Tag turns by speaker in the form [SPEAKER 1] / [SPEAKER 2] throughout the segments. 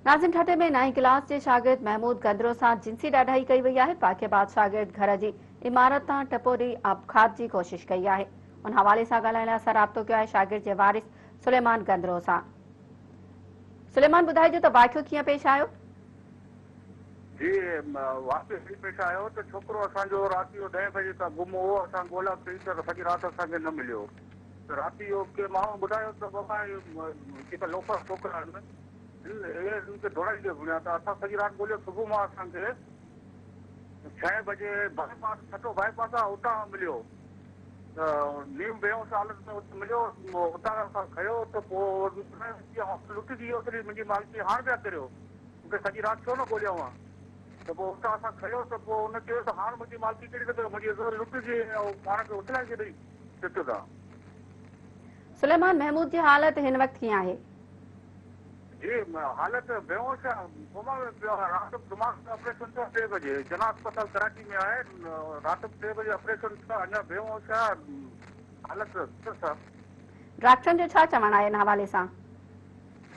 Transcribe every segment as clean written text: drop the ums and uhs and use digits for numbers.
[SPEAKER 1] नाज़िम ठाटे में 9हीं क्लास के शागिर्द महमूद गंदरो से जिनसी ॾाढाई कई वई है। वाक़े बाद शागिर्द घर की इमारत तां टपोरी आपघात की कोशिश कई है। उन हवाले से ॻाल्हाइण लाइ असां राब्तो कयो आहे शागिर्द के वारिस सुलेमान गंदरो से। सुलेमान, ॿुधाइजो त वाक़ियो कीअं पेश आयो?
[SPEAKER 2] जी, वाक़ियो ही पेश आयो तो छोकरो असांजो रात जो 10 बजे का गुम हो। असां ॻोल्हा कई त सॼी रात असांखे न मिलियो। त रात जो के माण्हू ॿुधायो त बाबा जेका लोफर छोकिरा आहिनि इनके दौड़ाई के घुरिया था। असां सॼी रात ॻोल्हियो। सुबुह मां असांखे 6 बजे बाईपास छठो बाईपास आहे उतां मिलियो। त नीम बेहोश हालत में उते मिलियो। उतां असां खयो त पोइ लुटिजी वियो सॼी मुंहिंजी मालिकी। हाणे पिया करियो मूंखे सॼी राति छो न ॻोल्हियो आहे। त पोइ उतां असां खयो त पोइ हुन चयो त हाणे मुंहिंजी मालिकी कहिड़ी कंदो, मुंहिंजी लुटिजी ऐं पाण खे उथलाए छॾई चिट तां।
[SPEAKER 1] सुलेमान, महमूद की हालत हिन वक्त कीअं है?
[SPEAKER 2] जी, हालत बेहोश आहे, कोमा में पियो आहे। राति दिमाग़ में ऑपरेशन थियो 3 बजे जना अस्पताल कराची में आहे। राति 3 बजे ऑपरेशन थियो, अञा बेहोश आहे। हालत सख़्तु आहे।
[SPEAKER 1] डॉक्टरनि जो छा चवणु आहे इन हवाले सां?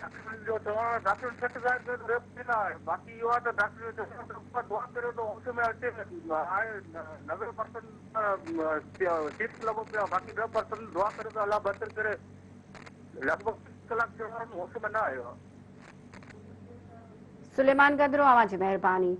[SPEAKER 2] डॉक्टरनि जो चवणु आहे डॉक्टर सट ज़ाहिर रेप थियल आहे। बाक़ी इहो आहे त डॉक्टर जो चवणु आहे त दुआ करियो त होश में अचे। आहे 90% ठीक लॻो पियो आहे। बाक़ी 10% दुआ करियो त अलाह बहितर करे। लॻभॻि 3 कलाक थियो आहे होश में न आयो आहे।
[SPEAKER 1] सुलेमान गंदरो, अवां जी मेहरबानी।